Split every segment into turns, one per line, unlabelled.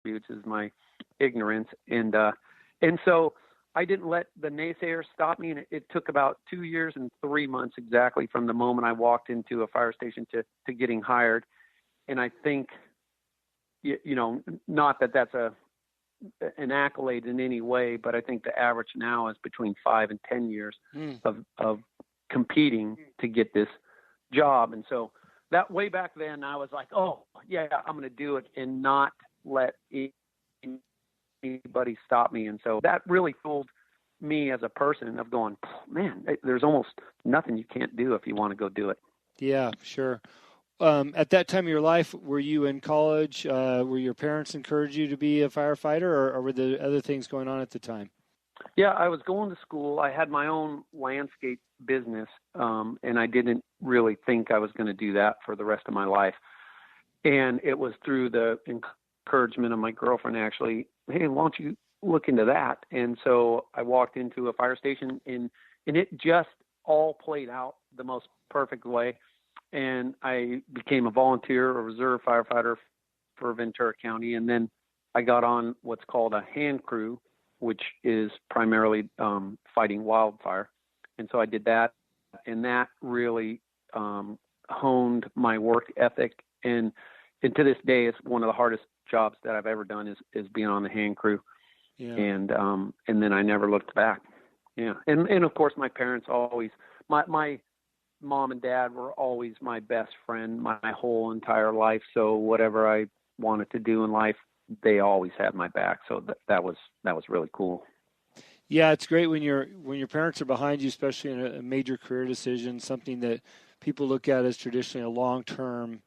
attributes is my ignorance. And so I didn't let the naysayers stop me. And it took about 2 years and 3 months exactly from the moment I walked into a fire station to getting hired. And I think, not that that's an accolade in any way, but I think the average now is between 5 and 10 years of competing to get this job. And so that way back then I was like, oh yeah, I'm going to do it and not let anybody stop me. And so that really fooled me as a person of going, man, there's almost nothing you can't do if you want to go do it.
Yeah, sure. At that time of your life, were you in college? Were your parents encourage you to be a firefighter, or were there other things going on at the time?
Yeah, I was going to school. I had my own landscape business, and I didn't really think I was going to do that for the rest of my life. And it was through the encouragement of my girlfriend, actually, hey, why don't you look into that? And so I walked into a fire station, and it just all played out the most perfect way. And I became a volunteer, a reserve firefighter for Ventura County. And then I got on what's called a hand crew, which is primarily fighting wildfire. And so I did that, and that really honed my work ethic. And to this day, it's one of the hardest jobs that I've ever done is being on the hand crew.
Yeah.
And then I never looked back. Yeah. And of course, my parents always, my mom and dad were always my best friend my whole entire life. So whatever I wanted to do in life, they always had my back. So that was really cool.
Yeah, it's great when your parents are behind you, especially in a major career decision, something that people look at as traditionally a long-term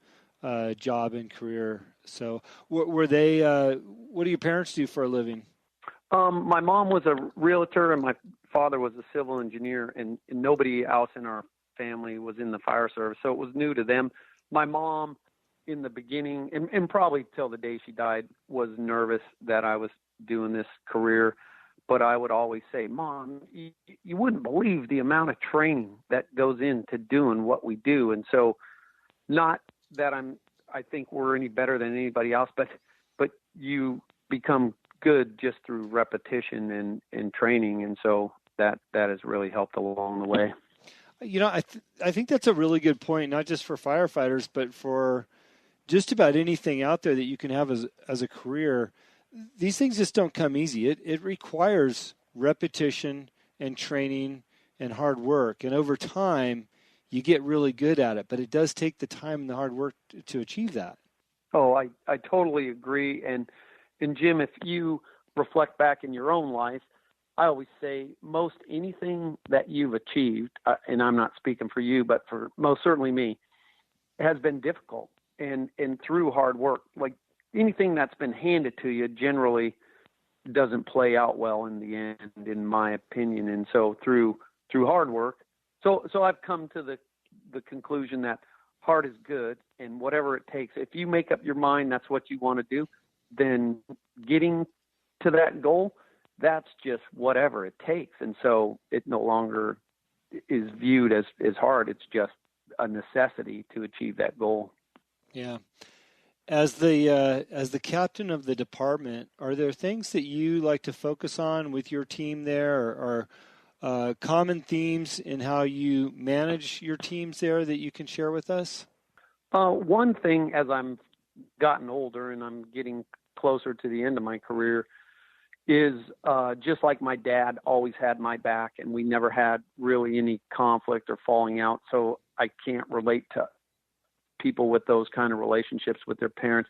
job and career. So were they, what do your parents do for a living?
My mom was a realtor and my father was a civil engineer, and nobody else in our family was in the fire service. So it was new to them. My mom in the beginning, and probably till the day she died, was nervous that I was doing this career. But I would always say, Mom, you wouldn't believe the amount of training that goes into doing what we do. And so not that I think we're any better than anybody else, but you become good just through repetition and training. And so that has really helped along the way.
I think that's a really good point, not just for firefighters, but for just about anything out there that you can have as a career. These things just don't come easy. It requires repetition and training and hard work. And over time, you get really good at it. But it does take the time and the hard work to achieve that. Oh,
I totally agree. And Jim, if you reflect back in your own life, I always say most anything that you've achieved, and I'm not speaking for you, but for most certainly me, has been difficult and through hard work. Like anything that's been handed to you generally doesn't play out well in the end, in my opinion. And so through hard work, so I've come to the conclusion that hard is good, and whatever it takes, if you make up your mind that's what you want to do, then getting to that goal, that's just whatever it takes. And so it no longer is viewed as hard. It's just a necessity to achieve that goal.
Yeah. As the captain of the department, are there things that you like to focus on with your team there, or common themes in how you manage your teams there that you can share with us?
One thing, as I'm gotten older and I'm getting closer to the end of my career, is just like my dad always had my back, and we never had really any conflict or falling out. So I can't relate to people with those kind of relationships with their parents.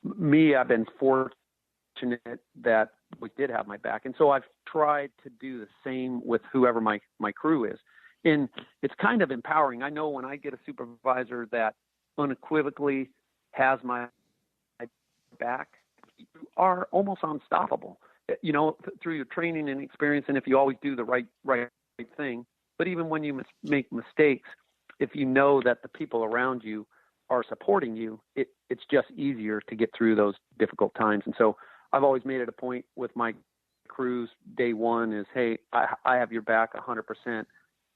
Me, I've been fortunate that we did have my back. And so I've tried to do the same with whoever my crew is. And it's kind of empowering. I know when I get a supervisor that unequivocally has my back, you are almost unstoppable, through your training and experience. And if you always do the right thing, but even when you make mistakes, if you know that the people around you are supporting you, it's just easier to get through those difficult times. And so I've always made it a point with my crews, day one is, hey, I have your back 100%,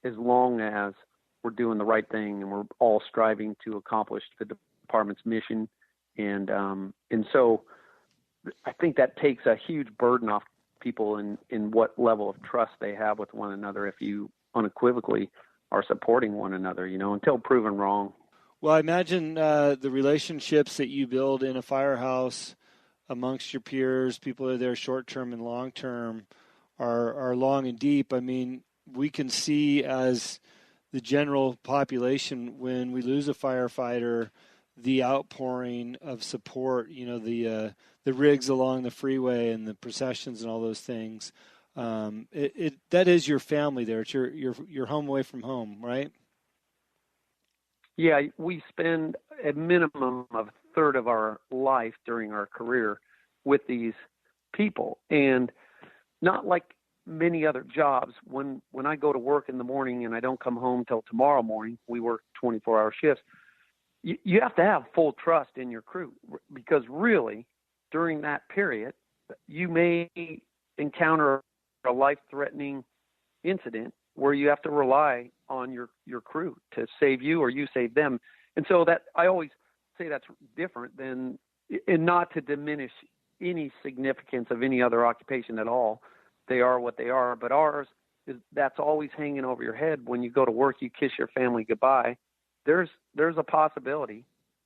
as long as we're doing the right thing and we're all striving to accomplish the department's mission. And so I think that takes a huge burden off people in what level of trust they have with one another if you unequivocally are supporting one another, until proven wrong.
Well, I imagine the relationships that you build in a firehouse amongst your peers, people that are there short-term and long-term, are long and deep. I mean, we can see as the general population, when we lose a firefighter, the outpouring of support, the rigs along the freeway and the processions and all those things. That is your family there. It's your home away from home, right?
Yeah, we spend a minimum of a third of our life during our career with these people. And not like many other jobs, when I go to work in the morning and I don't come home till tomorrow morning, we work 24-hour shifts, you have to have full trust in your crew, because really during that period, you may encounter a life-threatening incident where you have to rely on your crew to save you or you save them. And so that I always say that's different than, and not to diminish any significance of any other occupation at all. They are what they are, but ours is, that's always hanging over your head. When you go to work, you kiss your family goodbye. There's a possibility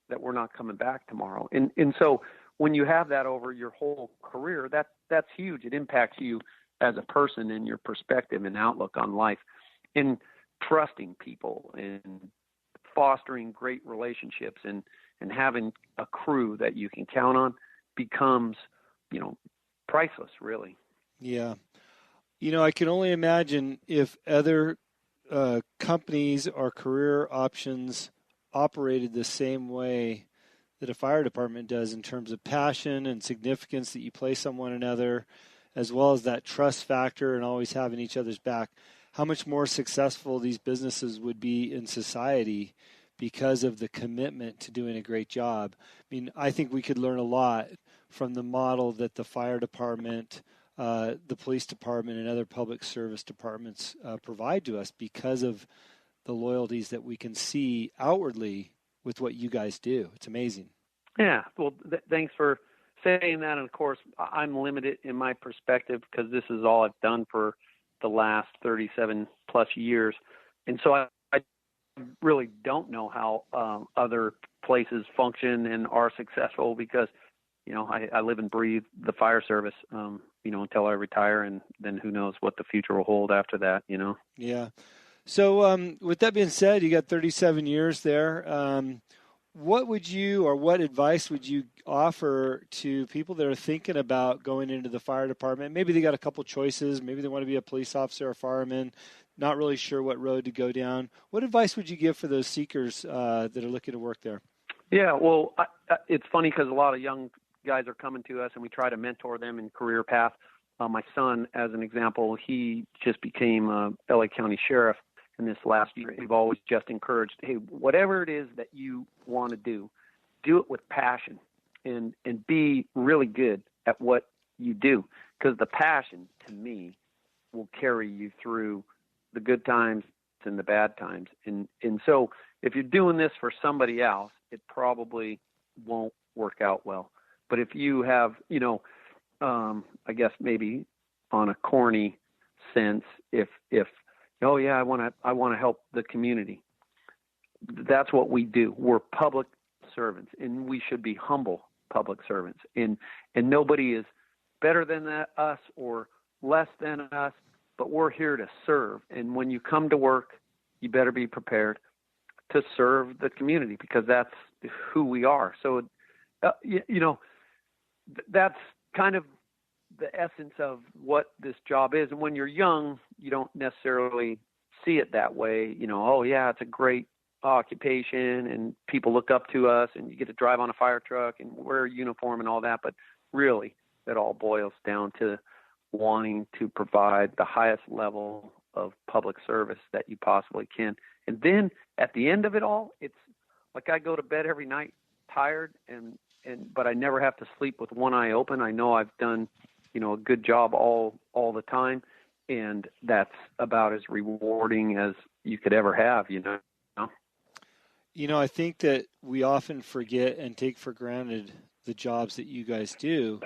that we're not coming back tomorrow. And so when you have that over your whole career, that's huge. It impacts you as a person and your perspective and outlook on life, and trusting people and fostering great relationships and having a crew that you can count on becomes, priceless, really.
Yeah. I can only imagine if other companies or career options operated the same way that a fire department does, in terms of passion and significance that you place on one another, as well as that trust factor and always having each other's back, how much more successful these businesses would be in society because of the commitment to doing a great job. I mean, I think we could learn a lot from the model that the fire department, the police department, and other public service departments provide to us, because of the loyalties that we can see outwardly with what you guys do. It's amazing.
Yeah. Well, thanks for saying that. And of course, I'm limited in my perspective because this is all I've done for the last 37 plus years. And so I really don't know how other places function and are successful, because, I live and breathe the fire service, until I retire, and then who knows what the future will hold after that,
Yeah. So with that being said, you got 37 years there. What advice would you offer to people that are thinking about going into the fire department? Maybe they got a couple choices. Maybe they want to be a police officer or fireman, not really sure what road to go down. What advice would you give for those seekers that are looking to work there?
Yeah, well, it's funny because a lot of young guys are coming to us and we try to mentor them in career path. My son, as an example, he just became a LA County sheriff in this last year. We've always just encouraged, hey, whatever it is that you want to do it with passion and be really good at what you do. Because the passion, to me, will carry you through the good times and the bad times. And so if you're doing this for somebody else, it probably won't work out well. But if you have, I guess maybe on a corny sense, if oh yeah, I want to help the community. That's what we do. We're public servants, and we should be humble public servants. And nobody is better than us or less than us, but we're here to serve. And when you come to work, you better be prepared to serve the community, because that's who we are. So, that's kind of the essence of what this job is. And when you're young, you don't necessarily see it that way. Oh yeah, it's a great occupation and people look up to us and you get to drive on a fire truck and wear a uniform and all that. But really, it all boils down to wanting to provide the highest level of public service that you possibly can. And then at the end of it all, it's like I go to bed every night tired but I never have to sleep with one eye open. I know I've done, a good job all the time. And that's about as rewarding as you could ever have,
I think that we often forget and take for granted the jobs that you guys do.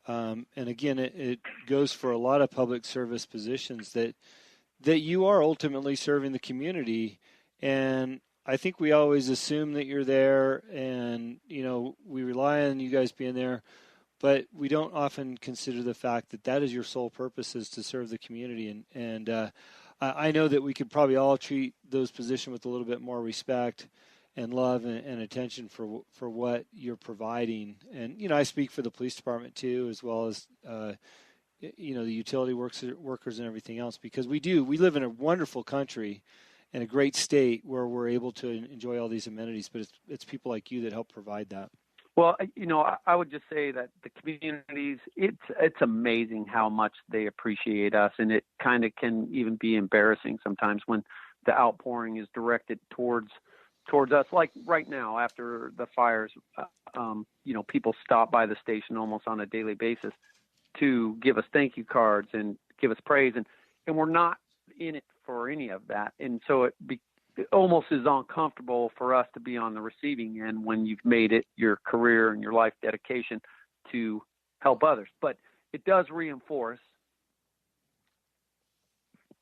And again, it goes for a lot of public service positions that you are ultimately serving the community. And I think we always assume that you're there, and we rely on you guys being there, but we don't often consider the fact that that is your sole purpose, is to serve the community. And I know that we could probably all treat those positions with a little bit more respect and love and attention for what you're providing. And I speak for the police department too, as well as the utility workers and everything else, because we live in a wonderful country and a great state where we're able to enjoy all these amenities, but it's people like you that help provide that.
Well, I would just say that the communities, it's amazing how much they appreciate us, and it kind of can even be embarrassing sometimes when the outpouring is directed towards us. Like right now, after the fires, people stop by the station almost on a daily basis to give us thank you cards and give us praise, and we're not in it for any of that, and so it almost is uncomfortable for us to be on the receiving end when you've made it your career and your life dedication to help others. But it does reinforce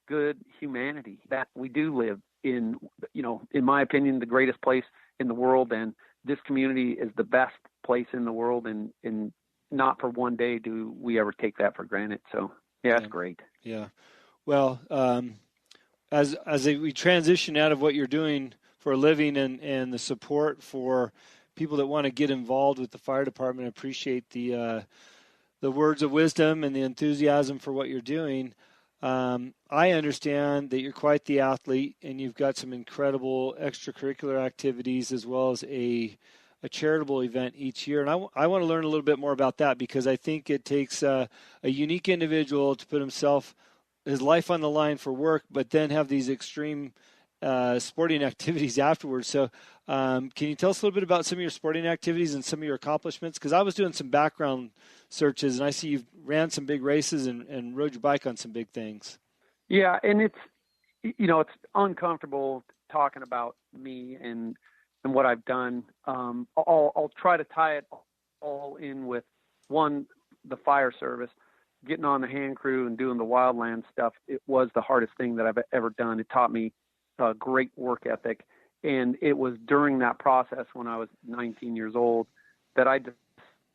good humanity that we do live in, in my opinion, the greatest place in the world. And this community is the best place in the world. And not for one day do we ever take that for granted. So yeah, it's great.
Yeah. Well, as we transition out of what you're doing for a living and the support for people that want to get involved with the fire department, appreciate the words of wisdom and the enthusiasm for what you're doing. I understand that you're quite the athlete, and you've got some incredible extracurricular activities as well as a charitable event each year. And I want to learn a little bit more about that, because I think it takes a unique individual to put his life on the line for work, but then have these extreme sporting activities afterwards. So can you tell us a little bit about some of your sporting activities and some of your accomplishments? Because I was doing some background searches, and I see you've ran some big races and rode your bike on some big things.
Yeah, and it's uncomfortable talking about me and what I've done. I'll try to tie it all in with the fire service. Getting on the hand crew and doing the wildland stuff, it was the hardest thing that I've ever done. It taught me a great work ethic. And it was during that process, when I was 19 years old, that I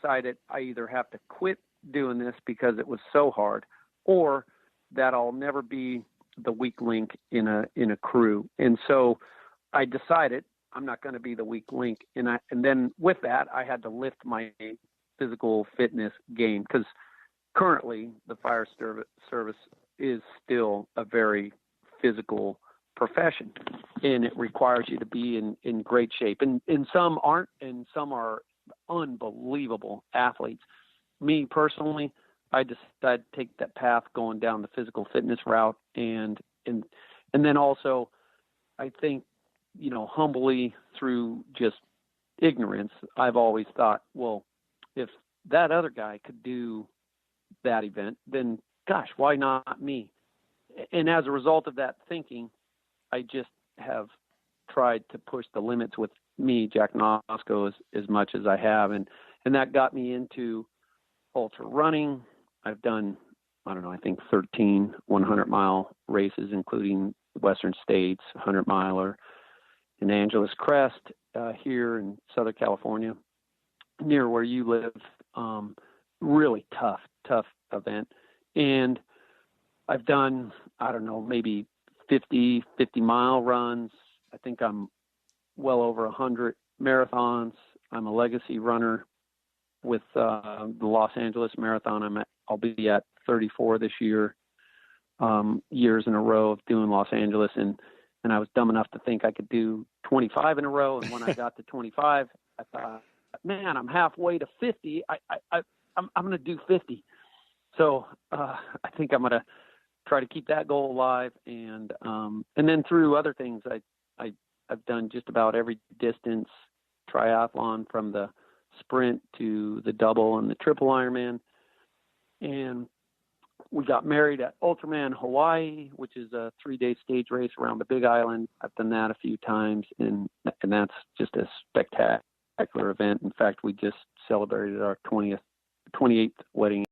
decided I either have to quit doing this because it was so hard, or that I'll never be the weak link in a crew. And so I decided I'm not going to be the weak link. And then with that, I had to lift my physical fitness game, because currently the fire service is still a very physical profession, and it requires you to be in great shape. And some aren't, and some are unbelievable athletes. Me personally, I decided to take that path going down the physical fitness route. And then also, I think, humbly, through just ignorance, I've always thought, well, if that other guy could do that event, then gosh, why not me? And as a result of that thinking, I just have tried to push the limits with me, Jack Nosco, as much as I have. And that got me into ultra running. I've done, I think 13 100-mile races, including Western States, 100-miler, in Angeles Crest, here in Southern California, near where you live. Really tough event. And I've done, maybe 50-mile runs. I think I'm well over 100 marathons. I'm a legacy runner with the Los Angeles Marathon. I'll be at 34 this year, years in a row of doing Los Angeles. And I was dumb enough to think I could do 25 in a row. And when I got to 25, I thought, man, I'm halfway to 50. I'm going to do 50. So I think I'm going to try to keep that goal alive. And then through other things, I've done just about every distance triathlon, from the sprint to the double and the triple Ironman. And we got married at Ultraman Hawaii, which is a 3-day stage race around the Big Island. I've done that a few times, and that's just a spectacular event. In fact, we just celebrated our 20th 28th wedding